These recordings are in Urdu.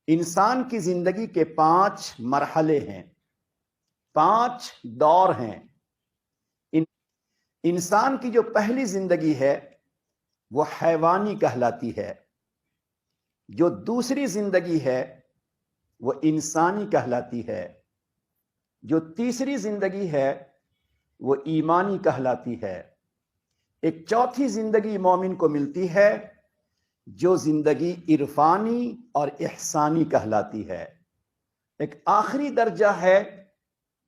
انسان کی زندگی کے 5 مرحلے ہیں، 5 دور ہیں۔ انسان کی جو پہلی زندگی ہے وہ حیوانی کہلاتی ہے، جو دوسری زندگی ہے وہ انسانی کہلاتی ہے، جو تیسری زندگی ہے وہ ایمانی کہلاتی ہے، ایک چوتھی زندگی مومن کو ملتی ہے جو زندگی عرفانی اور احسانی کہلاتی ہے، ایک آخری درجہ ہے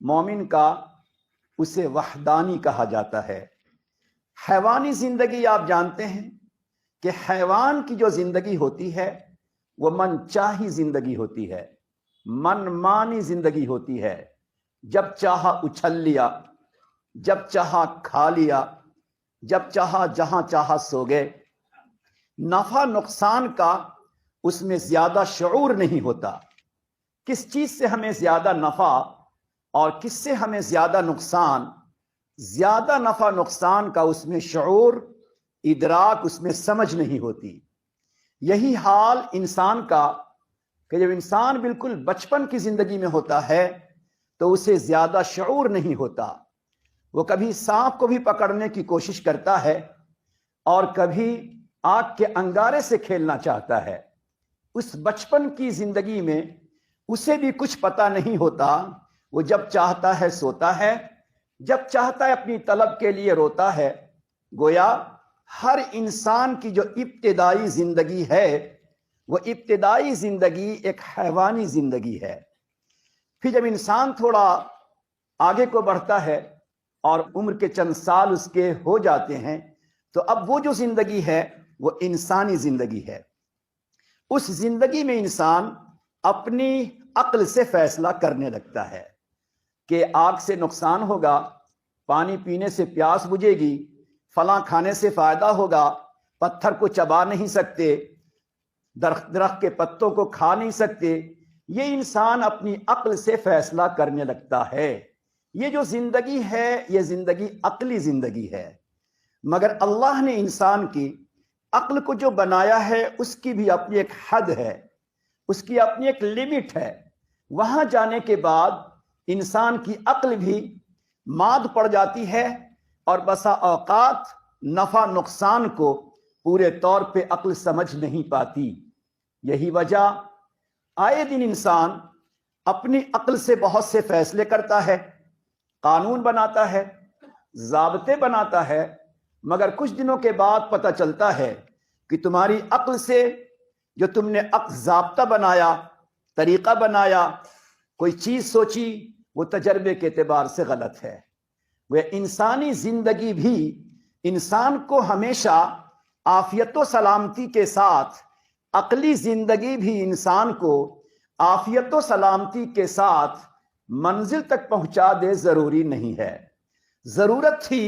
مومن کا، اسے وحدانی کہا جاتا ہے۔ حیوانی زندگی آپ جانتے ہیں کہ حیوان کی جو زندگی ہوتی ہے وہ من چاہی زندگی ہوتی ہے، من مانی زندگی ہوتی ہے، جب چاہا اچھل لیا، جب چاہا کھا لیا، جب چاہا جہاں چاہا سو گئے، نفع نقصان کا اس میں زیادہ شعور نہیں ہوتا، کس چیز سے ہمیں زیادہ نفع اور کس سے ہمیں زیادہ نقصان، زیادہ نفع نقصان کا اس میں شعور، ادراک، اس میں سمجھ نہیں ہوتی۔ یہی حال انسان کا کہ جب انسان بالکل بچپن کی زندگی میں ہوتا ہے تو اسے زیادہ شعور نہیں ہوتا، وہ کبھی سانپ کو بھی پکڑنے کی کوشش کرتا ہے اور کبھی آگ کے انگارے سے کھیلنا چاہتا ہے۔ اس بچپن کی زندگی میں اسے بھی کچھ پتہ نہیں ہوتا، وہ جب چاہتا ہے سوتا ہے، جب چاہتا ہے اپنی طلب کے لیے روتا ہے۔ گویا ہر انسان کی جو ابتدائی زندگی ہے وہ ابتدائی زندگی ایک حیوانی زندگی ہے۔ پھر جب انسان تھوڑا آگے کو بڑھتا ہے اور عمر کے چند سال اس کے ہو جاتے ہیں تو اب وہ جو زندگی ہے وہ انسانی زندگی ہے۔ اس زندگی میں انسان اپنی عقل سے فیصلہ کرنے لگتا ہے کہ آگ سے نقصان ہوگا، پانی پینے سے پیاس بجھے گی، فلاں کھانے سے فائدہ ہوگا، پتھر کو چبا نہیں سکتے، درخت کے پتوں کو کھا نہیں سکتے۔ یہ انسان اپنی عقل سے فیصلہ کرنے لگتا ہے۔ یہ جو زندگی ہے یہ زندگی عقلی زندگی ہے، مگر اللہ نے انسان کی عقل کو جو بنایا ہے اس کی بھی اپنی ایک حد ہے، اس کی اپنی ایک لیمٹ ہے۔ وہاں جانے کے بعد انسان کی عقل بھی ماد پڑ جاتی ہے اور بسا اوقات نفع نقصان کو پورے طور پہ عقل سمجھ نہیں پاتی۔ یہی وجہ آئے دن انسان اپنی عقل سے بہت سے فیصلے کرتا ہے، قانون بناتا ہے، ضابطے بناتا ہے، مگر کچھ دنوں کے بعد پتہ چلتا ہے کہ تمہاری عقل سے جو تم نے ضابطہ بنایا، طریقہ بنایا، کوئی چیز سوچی، وہ تجربے کے اعتبار سے غلط ہے۔ وہ انسانی زندگی بھی انسان کو ہمیشہ عافیت و سلامتی کے ساتھ، عقلی زندگی بھی انسان کو عافیت و سلامتی کے ساتھ منزل تک پہنچا دے ضروری نہیں ہے۔ ضرورت تھی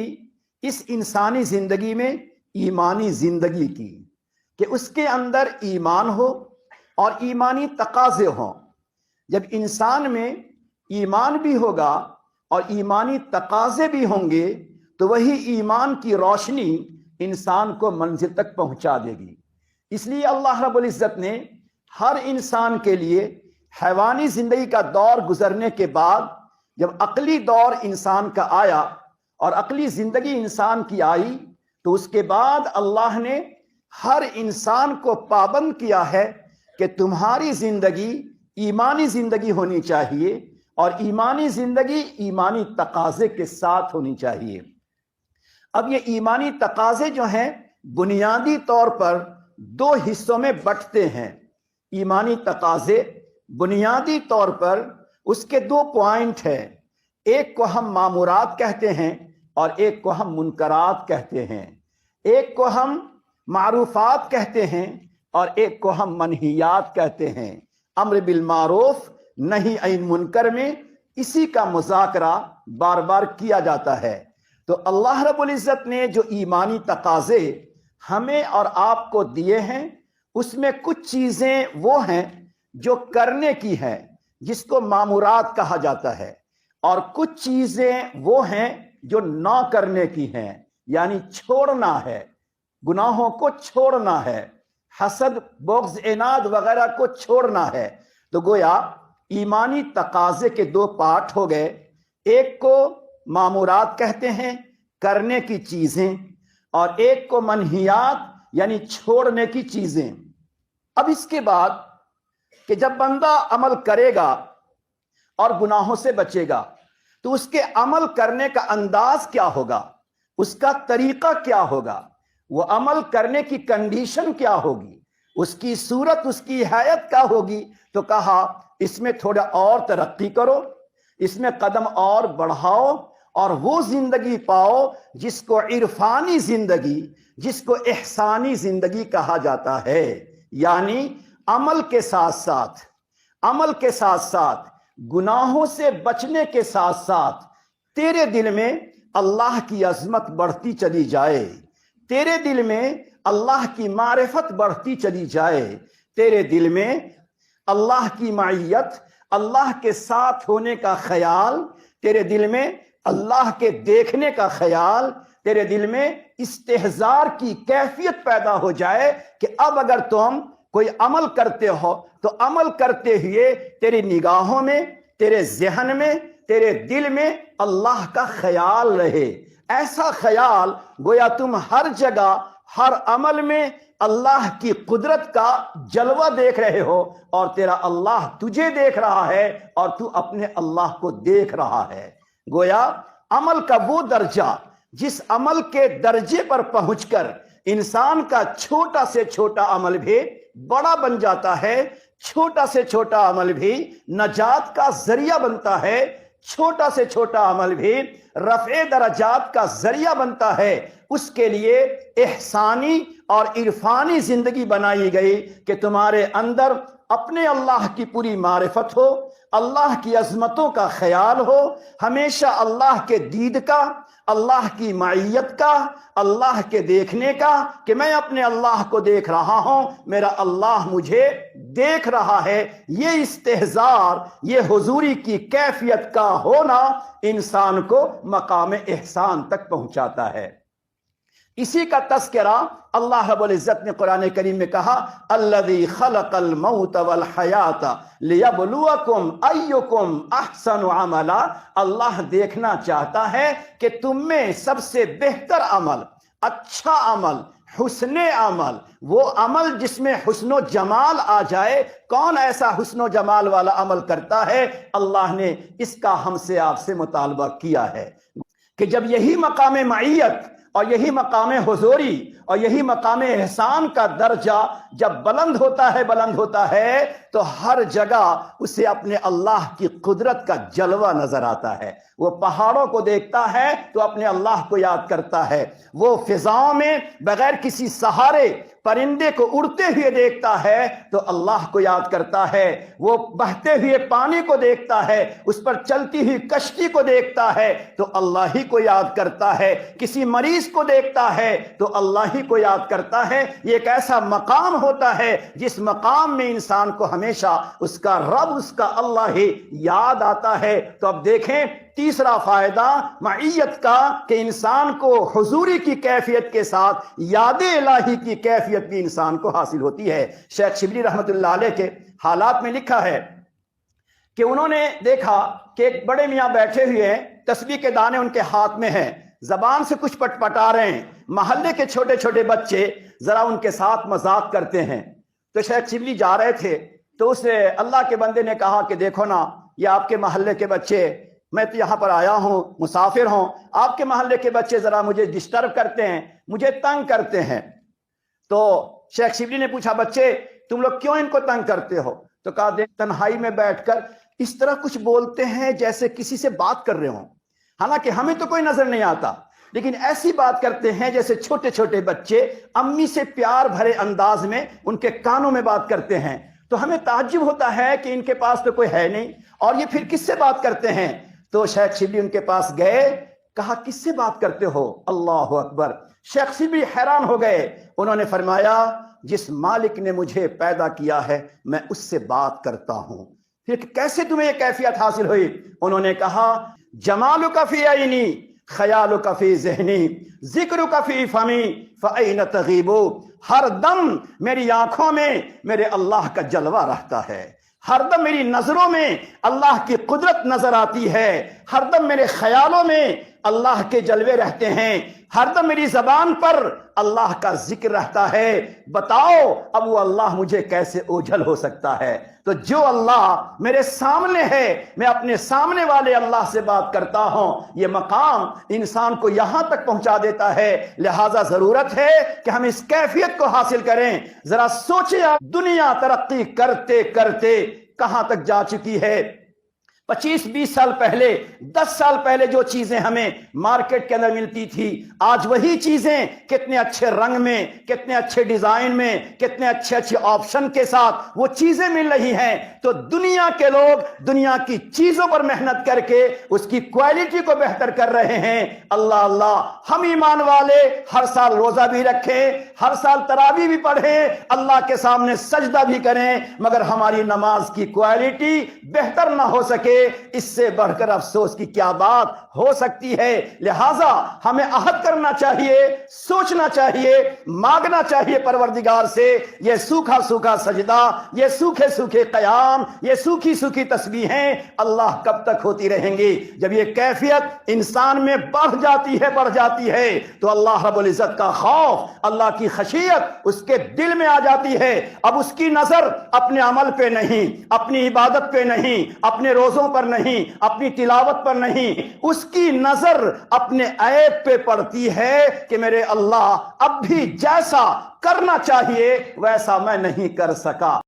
اس انسانی زندگی میں ایمانی زندگی کی کہ اس کے اندر ایمان ہو اور ایمانی تقاضے ہوں۔ جب انسان میں ایمان بھی ہوگا اور ایمانی تقاضے بھی ہوں گے تو وہی ایمان کی روشنی انسان کو منزل تک پہنچا دے گی۔ اس لیے اللہ رب العزت نے ہر انسان کے لیے حیوانی زندگی کا دور گزرنے کے بعد جب عقلی دور انسان کا آیا اور عقلی زندگی انسان کی آئی تو اس کے بعد اللہ نے ہر انسان کو پابند کیا ہے کہ تمہاری زندگی ایمانی زندگی ہونی چاہیے اور ایمانی زندگی ایمانی تقاضے کے ساتھ ہونی چاہیے۔ اب یہ ایمانی تقاضے جو ہیں بنیادی طور پر 2 حصوں میں بٹتے ہیں۔ ایمانی تقاضے بنیادی طور پر اس کے 2 پوائنٹ ہیں، ایک کو ہم مامورات کہتے ہیں اور ایک کو ہم منکرات کہتے ہیں، ایک کو ہم معروفات کہتے ہیں اور ایک کو ہم منہیات کہتے ہیں۔ امر بالمعروف نہی عن منکر میں اسی کا مذاکرہ بار بار کیا جاتا ہے۔ تو اللہ رب العزت نے جو ایمانی تقاضے ہمیں اور آپ کو دیے ہیں اس میں کچھ چیزیں وہ ہیں جو کرنے کی ہیں جس کو مامورات کہا جاتا ہے، اور کچھ چیزیں وہ ہیں جو نہ کرنے کی ہیں یعنی چھوڑنا ہے۔ گناہوں کو چھوڑنا ہے، حسد، بغض، عناد وغیرہ کو چھوڑنا ہے۔ تو گویا ایمانی تقاضے کے دو پارٹ ہو گئے، ایک کو مامورات کہتے ہیں، کرنے کی چیزیں، اور ایک کو منہیات یعنی چھوڑنے کی چیزیں۔ اب اس کے بعد کہ جب بندہ عمل کرے گا اور گناہوں سے بچے گا تو اس کے عمل کرنے کا انداز کیا ہوگا، اس کا طریقہ کیا ہوگا، وہ عمل کرنے کی کنڈیشن کیا ہوگی، اس کی صورت، اس کی حیت کیا ہوگی۔ تو کہا اس میں تھوڑا اور ترقی کرو، اس میں قدم اور بڑھاؤ، اور وہ زندگی پاؤ جس کو عرفانی زندگی، جس کو احسانی زندگی کہا جاتا ہے۔ یعنی عمل کے ساتھ ساتھ گناہوں سے بچنے کے ساتھ ساتھ تیرے دل میں اللہ کی عظمت بڑھتی چلی جائے، تیرے دل میں اللہ کی معرفت بڑھتی چلی جائے، تیرے دل میں اللہ کی معیت، اللہ کے ساتھ ہونے کا خیال، تیرے دل میں اللہ کے دیکھنے کا خیال، تیرے دل میں استحضار کی کیفیت پیدا ہو جائے کہ اب اگر تم کوئی عمل کرتے ہو تو عمل کرتے ہوئے تیری نگاہوں میں، تیرے ذہن میں، تیرے دل میں اللہ کا خیال رہے۔ ایسا خیال گویا تم ہر جگہ، ہر عمل میں اللہ کی قدرت کا جلوہ دیکھ رہے ہو، اور تیرا اللہ تجھے دیکھ رہا ہے اور تو اپنے اللہ کو دیکھ رہا ہے۔ گویا عمل کا وہ درجہ جس عمل کے درجے پر پہنچ کر انسان کا چھوٹا سے چھوٹا عمل بھی بڑا بن جاتا ہے، چھوٹا سے چھوٹا عمل بھی نجات کا ذریعہ بنتا ہے، چھوٹا سے چھوٹا عمل بھی رفع درجات کا ذریعہ بنتا ہے۔ اس کے لیے احسانی اور عرفانی زندگی بنائی گئی کہ تمہارے اندر اپنے اللہ کی پوری معرفت ہو، اللہ کی عظمتوں کا خیال ہو، ہمیشہ اللہ کے دید کا، اللہ کی معیت کا، اللہ کے دیکھنے کا، کہ میں اپنے اللہ کو دیکھ رہا ہوں، میرا اللہ مجھے دیکھ رہا ہے۔ یہ استحضار، یہ حضوری کی کیفیت کا ہونا انسان کو مقام احسان تک پہنچاتا ہے۔ اسی کا تذکرہ اللہ رب العزت نے قرآن کریم میں کہا، الذی خلق الموت والحیات لیبلوکم ایکم احسن عملا۔ اللہ دیکھنا چاہتا ہے کہ تم میں سب سے بہتر عمل، اچھا عمل، حسن عمل، وہ عمل جس میں حسن و جمال آ جائے، کون ایسا حسن و جمال والا عمل کرتا ہے؟ اللہ نے اس کا ہم سے آپ سے مطالبہ کیا ہے کہ جب یہی مقام معیت اور یہی مقام حضوری اور یہی مقام احسان کا درجہ جب بلند ہوتا ہے تو ہر جگہ اسے اپنے اللہ کی قدرت کا جلوہ نظر آتا ہے۔ وہ پہاڑوں کو دیکھتا ہے تو اپنے اللہ کو یاد کرتا ہے، وہ فضاؤں میں بغیر کسی سہارے پرندے کو اڑتے ہوئے دیکھتا ہے تو اللہ کو یاد کرتا ہے، وہ بہتے ہوئے پانی کو دیکھتا ہے، اس پر چلتی ہوئی کشتی کو دیکھتا ہے تو اللہ ہی کو یاد کرتا ہے، کسی مریض کو دیکھتا ہے تو اللہ ہی کو یاد کرتا ہے۔ یہ ایک ایسا مقام ہوتا ہے جس مقام میں انسان کو ہمیشہ اس کا رب، اس کا اللہ ہی یاد آتا ہے۔ تو اب دیکھیں تیسرا فائدہ معیت کا کہ انسان کو حضوری کی کیفیت کے ساتھ یاد الہی کی کیفیت بھی انسان کو حاصل ہوتی ہے۔ شیخ شبلی رحمت اللہ علیہ کے حالات میں لکھا ہے کہ انہوں نے دیکھا کہ ایک بڑے میاں بیٹھے ہوئے ہیں، تسبیح کے دانے ان کے ہاتھ میں ہیں، زبان سے کچھ پٹپٹا رہے ہیں، محلے کے چھوٹے چھوٹے بچے ذرا ان کے ساتھ مذاق کرتے ہیں۔ تو شیخ شبلی جا رہے تھے تو اس اللہ کے بندے نے کہا کہ دیکھو نا، یہ آپ کے محلے کے بچے، میں تو یہاں پر آیا ہوں، مسافر ہوں، آپ کے محلے کے بچے ذرا مجھے ڈسٹرب کرتے ہیں، مجھے تنگ کرتے ہیں۔ تو شیخ شبلی نے پوچھا، بچے تم لوگ کیوں ان کو تنگ کرتے ہو؟ تو کہا دیکھ، تنہائی میں بیٹھ کر اس طرح کچھ بولتے ہیں جیسے کسی سے بات کر رہے ہوں، حالانکہ ہمیں تو کوئی نظر نہیں آتا، لیکن ایسی بات کرتے ہیں جیسے چھوٹے چھوٹے بچے امی سے پیار بھرے انداز میں ان کے کانوں میں بات کرتے ہیں۔ تو ہمیں تعجب ہوتا ہے کہ ان کے پاس تو کوئی ہے نہیں، اور یہ پھر کس سے بات کرتے ہیں؟ تو شیخ شبلی ان کے پاس گئے، کہا کس سے بات کرتے ہو؟ اللہ اکبر! شیخ شبلی حیران ہو گئے، انہوں نے فرمایا جس مالک نے مجھے پیدا کیا ہے میں اس سے بات کرتا ہوں۔ پھر کیسے تمہیں یہ کیفیت حاصل ہوئی؟ انہوں نے کہا جمالک فی عینی خیالک فی ذہنی ذکرک فی فمی فأین تغیب، ہر دم میری آنکھوں میں میرے اللہ کا جلوہ رہتا ہے، ہر دم میری نظروں میں اللہ کی قدرت نظر آتی ہے، ہر دم میرے خیالوں میں اللہ کے جلوے رہتے ہیں، ہر دم میری زبان پر اللہ کا ذکر رہتا ہے۔ بتاؤ اب وہ اللہ مجھے کیسے اوجھل ہو سکتا ہے؟ تو جو اللہ میرے سامنے ہے، میں اپنے سامنے والے اللہ سے بات کرتا ہوں، یہ مقام انسان کو یہاں تک پہنچا دیتا ہے۔ لہٰذا ضرورت ہے کہ ہم اس کیفیت کو حاصل کریں۔ ذرا سوچیں، دنیا ترقی کرتے کرتے کہاں تک جا چکی ہے۔ 25-20 سال پہلے، 10 سال پہلے جو چیزیں ہمیں مارکیٹ کے اندر ملتی تھی، آج وہی چیزیں کتنے اچھے رنگ میں، کتنے اچھے ڈیزائن میں، کتنے اچھے آپشن کے ساتھ وہ چیزیں مل رہی ہیں۔ تو دنیا کے لوگ دنیا کی چیزوں پر محنت کر کے اس کی کوالٹی کو بہتر کر رہے ہیں۔ اللہ اللہ، ہم ایمان والے ہر سال روزہ بھی رکھیں، ہر سال تراویح بھی پڑھیں، اللہ کے سامنے سجدہ بھی کریں، مگر ہماری نماز کی کوالٹی بہتر نہ ہو سکے، اس سے بڑھ کر افسوس کی کیا بات ہو سکتی ہے۔ لہٰذا ہمیں عہد کرنا چاہیے، سوچنا چاہیے، مانگنا چاہیے پروردگار سے، یہ سوکھا سوکھا سجدہ، یہ سوکھے سوکھے قیام، یہ سوکھی سوکھی تسبیحیں اللہ کب تک ہوتی رہیں گی؟ جب یہ کیفیت انسان میں بڑھ جاتی ہے تو اللہ رب العزت کا خوف، اللہ کی خشیت اس کے دل میں آ جاتی ہے۔ اب اس کی نظر اپنے عمل پہ نہیں، اپنی عبادت پہ نہیں، اپنے روزوں پر نہیں، اپنی تلاوت پر نہیں، اس کی نظر اپنے عیب پہ پڑتی ہے کہ میرے اللہ اب بھی جیسا کرنا چاہیے ویسا میں نہیں کر سکا۔